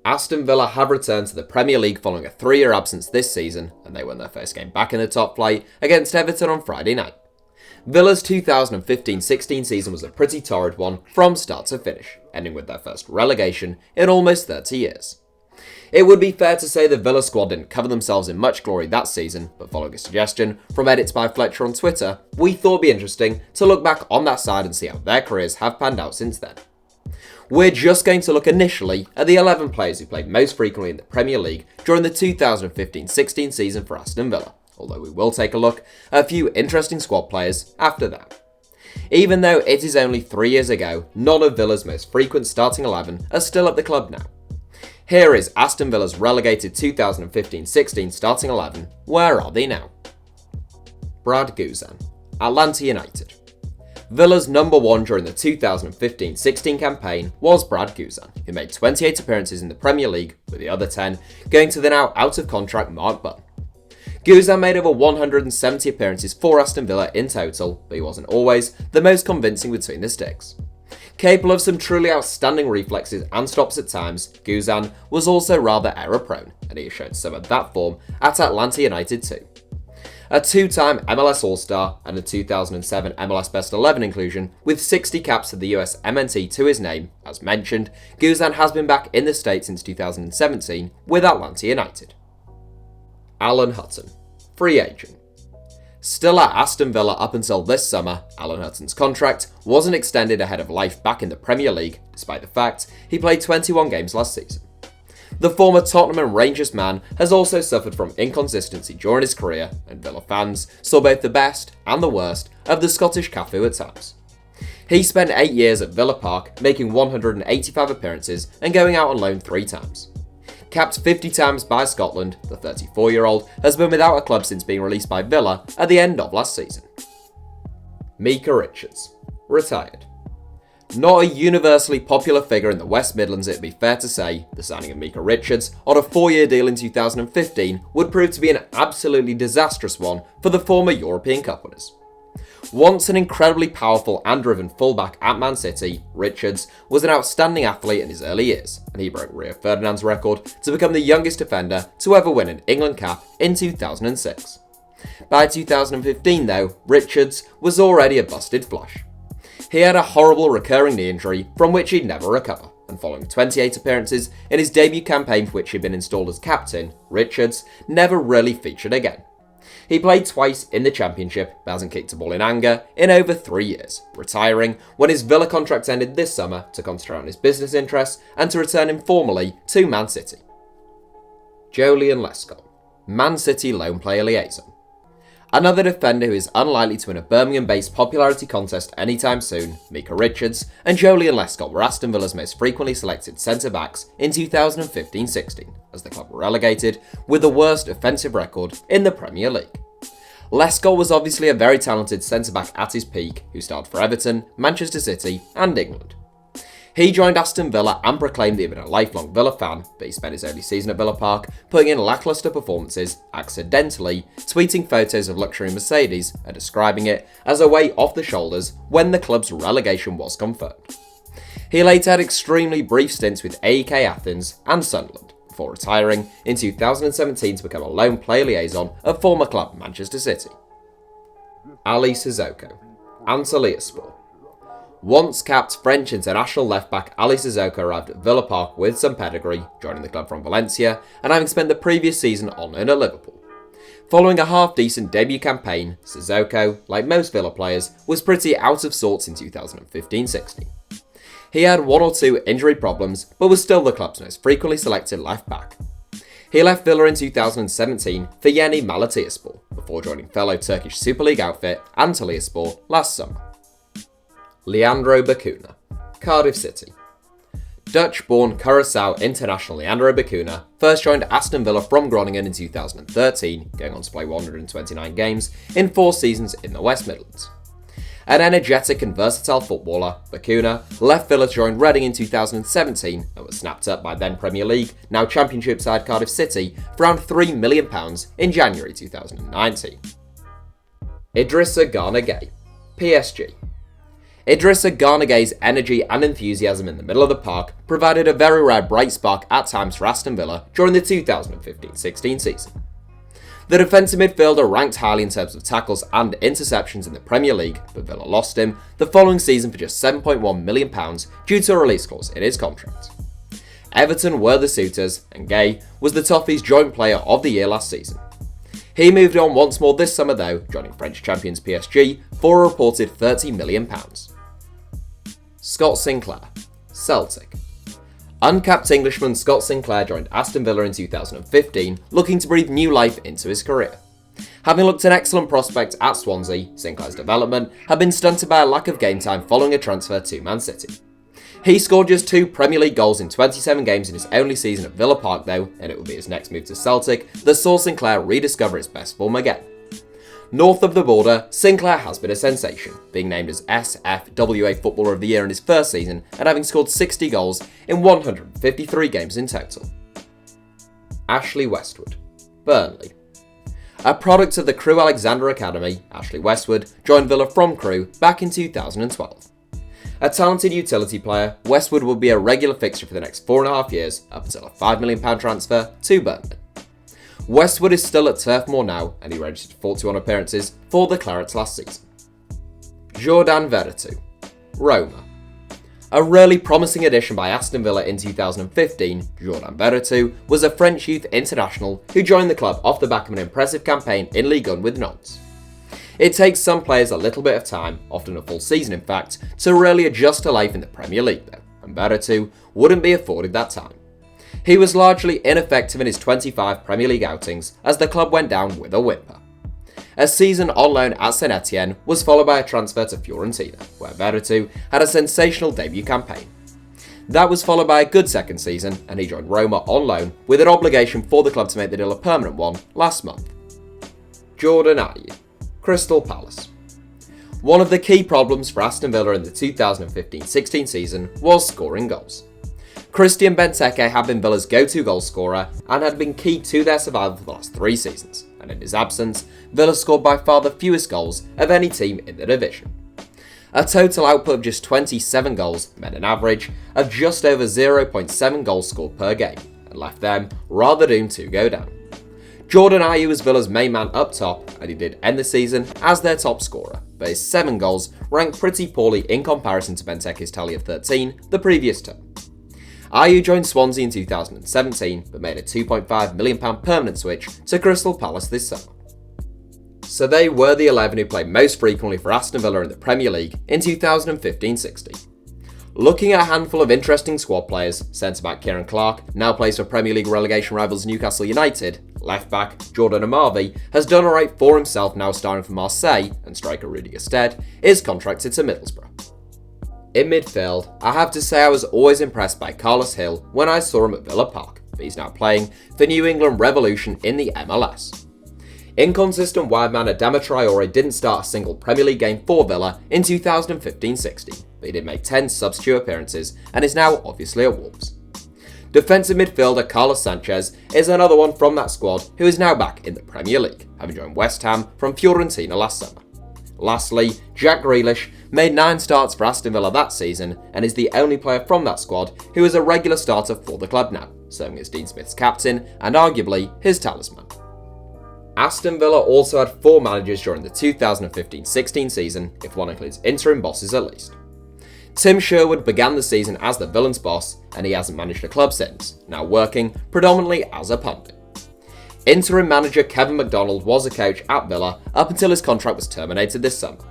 Aston Villa have returned to the Premier League following a 3-year absence this season, and they won their first game back in the top flight against Everton on Friday night. Villa's 2015-16 season was a pretty torrid one from start to finish, ending with their first relegation in almost 30 years. It would be fair to say the Villa squad didn't cover themselves in much glory that season, but following a suggestion from Edits by Fletcher on Twitter, we thought it'd be interesting to look back on that side and see how their careers have panned out since then. We're just going to look initially at the 11 players who played most frequently in the Premier League during the 2015-16 season for Aston Villa, although we will take a look at a few interesting squad players after that. Even though it is only 3 years ago, none of Villa's most frequent starting 11 are still at the club now. Here is Aston Villa's relegated 2015-16 starting 11. Where are they now? Brad Guzan, Atlanta United. Villa's number one during the 2015-16 campaign was Brad Guzan, who made 28 appearances in the Premier League, with the other 10 going to the now out-of-contract Mark Bunn. Guzan made over 170 appearances for Aston Villa in total, but he wasn't always the most convincing between the sticks. Capable of some truly outstanding reflexes and stops at times, Guzan was also rather error-prone, and he has shown some of that form at Atlanta United too. A 2-time MLS All-Star and a 2007 MLS Best 11 inclusion with 60 caps of the USMNT to his name, as mentioned, Guzan has been back in the States since 2017 with Atlanta United. Alan Hudson, free agent. Still at Aston Villa up until this summer, Alan Hudson's contract wasn't extended ahead of life back in the Premier League, despite the fact he played 21 games last season. The former Tottenham and Rangers man has also suffered from inconsistency during his career, and Villa fans saw both the best and the worst of the Scottish Cafu at times. He spent 8 years at Villa Park, making 185 appearances and going out on loan 3 times. Capped 50 times by Scotland, the 34-year-old has been without a club since being released by Villa at the end of last season. Micah Richards, retired. Not a universally popular figure in the West Midlands, it'd be fair to say, the signing of Micah Richards on a 4-year deal in 2015 would prove to be an absolutely disastrous one for the former European Cup winners. Once an incredibly powerful and driven fullback at Man City, Richards was an outstanding athlete in his early years, and he broke Rio Ferdinand's record to become the youngest defender to ever win an England cap in 2006. By 2015 though, Richards was already a busted flush. He had a horrible recurring knee injury from which he'd never recover, and following 28 appearances in his debut campaign for which he'd been installed as captain, Richards never really featured again. He played twice in the Championship, but hasn't kicked a ball in anger in over 3 years, retiring when his Villa contract ended this summer to concentrate on his business interests and to return informally to Man City. Joleon Lescott, Man City loan player liaison. Another defender who is unlikely to win a Birmingham-based popularity contest anytime soon, Micah Richards and Joleon Lescott were Aston Villa's most frequently selected centre-backs in 2015-16, as the club were relegated with the worst offensive record in the Premier League. Lescott was obviously a very talented centre-back at his peak, who starred for Everton, Manchester City and England. He joined Aston Villa and proclaimed that he'd been a lifelong Villa fan, but he spent his early season at Villa Park putting in lacklustre performances, accidentally tweeting photos of luxury Mercedes and describing it as a weight off the shoulders when the club's relegation was confirmed. He later had extremely brief stints with AEK Athens and Sunderland, before retiring in 2017 to become a loan player liaison at former club Manchester City. Ali Sissoko, Antalyaspor. Once capped French international left-back Ali Sissoko arrived at Villa Park with some pedigree, joining the club from Valencia and having spent the previous season on loan at Liverpool. Following a half-decent debut campaign, Sissoko, like most Villa players, was pretty out of sorts in 2015-16. He had 1 or 2 injury problems, but was still the club's most frequently selected left-back. He left Villa in 2017 for Yeni Malatyaspor, before joining fellow Turkish Super League outfit Antalyaspor last summer. Leandro Bacuna, Cardiff City. Dutch-born Curaçao international Leandro Bacuna first joined Aston Villa from Groningen in 2013, going on to play 129 games in 4 seasons in the West Midlands. An energetic and versatile footballer, Bacuna left Villa to join Reading in 2017 and was snapped up by then Premier League, now Championship side Cardiff City for around £3 million in January 2019. Idrissa Gueye, PSG. Idrissa Gueye's energy and enthusiasm in the middle of the park provided a very rare bright spark at times for Aston Villa during the 2015-16 season. The defensive midfielder ranked highly in terms of tackles and interceptions in the Premier League, but Villa lost him the following season for just £7.1 million due to a release clause in his contract. Everton were the suitors, and Gueye was the Toffees' joint player of the year last season. He moved on once more this summer though, joining French champions PSG for a reported £30 million. Scott Sinclair, Celtic. Uncapped Englishman Scott Sinclair joined Aston Villa in 2015, looking to breathe new life into his career. Having looked an excellent prospect at Swansea, Sinclair's development had been stunted by a lack of game time following a transfer to Man City. He scored just 2 Premier League goals in 27 games in his only season at Villa Park though, and it would be his next move to Celtic that saw Sinclair rediscover his best form again. North of the border, Sinclair has been a sensation, being named as SFWA Footballer of the Year in his first season and having scored 60 goals in 153 games in total. Ashley Westwood, Burnley. A product of the Crewe Alexandra Academy, Ashley Westwood joined Villa from Crewe back in 2012. A talented utility player, Westwood will be a regular fixture for the next 4.5 years up until a £5 million transfer to Burnley. Westwood is still at Turf Moor now, and he registered 41 appearances for the Clarets last season. Jordan Veretout, Roma. A really promising addition by Aston Villa in 2015, Jordan Veretout was a French youth international who joined the club off the back of an impressive campaign in Ligue 1 with Nantes. It takes some players a little bit of time, often a full season in fact, to really adjust to life in the Premier League though, and Veretout wouldn't be afforded that time. He was largely ineffective in his 25 Premier League outings as the club went down with a whimper. A season on loan at Saint Etienne was followed by a transfer to Fiorentina, where Veretout had a sensational debut campaign. That was followed by a good second season, and he joined Roma on loan with an obligation for the club to make the deal a permanent one last month. Jordan Ayew, Crystal Palace. One of the key problems for Aston Villa in the 2015-16 season was scoring goals. Christian Benteke had been Villa's go-to goal scorer and had been key to their survival for the last 3 seasons, and in his absence, Villa scored by far the fewest goals of any team in the division. A total output of just 27 goals meant an average of just over 0.7 goals scored per game, and left them rather doomed to go down. Jordan Ayew was Villa's main man up top, and he did end the season as their top scorer, but his 7 goals ranked pretty poorly in comparison to Benteke's tally of 13 the previous term. Ayew joined Swansea in 2017, but made a £2.5 million permanent switch to Crystal Palace this summer. So they were the 11 who played most frequently for Aston Villa in the Premier League in 2015-16. Looking at a handful of interesting squad players, centre-back Kieran Clark now plays for Premier League relegation rivals Newcastle United, left-back Jordan Ayew has done alright for himself now starring for Marseille, and striker Rudiger Stead is contracted to Middlesbrough. In midfield, I have to say I was always impressed by Carlos Hill when I saw him at Villa Park, but he's now playing for New England Revolution in the MLS. Inconsistent wide man Adama Traore didn't start a single Premier League game for Villa in 2015-16, but he did make 10 substitute appearances and is now obviously at Wolves. Defensive midfielder Carlos Sanchez is another one from that squad who is now back in the Premier League, having joined West Ham from Fiorentina last summer. Lastly, Jack Grealish made 9 starts for Aston Villa that season and is the only player from that squad who is a regular starter for the club now, serving as Dean Smith's captain and arguably his talisman. Aston Villa also had 4 managers during the 2015-16 season, if one includes interim bosses at least. Tim Sherwood began the season as the Villains' boss, and he hasn't managed the club since, now working predominantly as a pundit. Interim manager Kevin McDonald was a coach at Villa up until his contract was terminated this summer.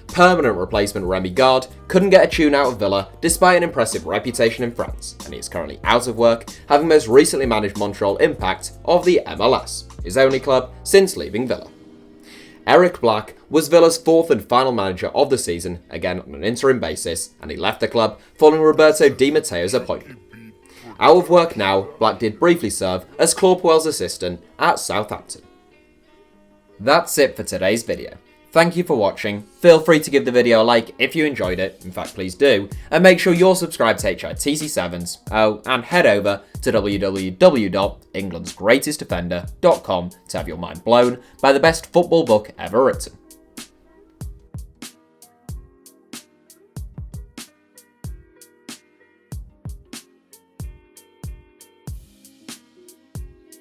Permanent replacement Remy Gard couldn't get a tune out of Villa despite an impressive reputation in France, and he is currently out of work, having most recently managed Montreal Impact of the MLS, his only club since leaving Villa. Eric Black was Villa's 4th and final manager of the season, again on an interim basis, and he left the club following Roberto Di Matteo's appointment. Out of work now, Black did briefly serve as Claude Puel's assistant at Southampton. That's it for today's video. Thank you for watching. Feel free to give the video a like if you enjoyed it, in fact please do, and make sure you're subscribed to HITC Sevens. Oh, and head over to www.englandsgreatestdefender.com to have your mind blown by the best football book ever written.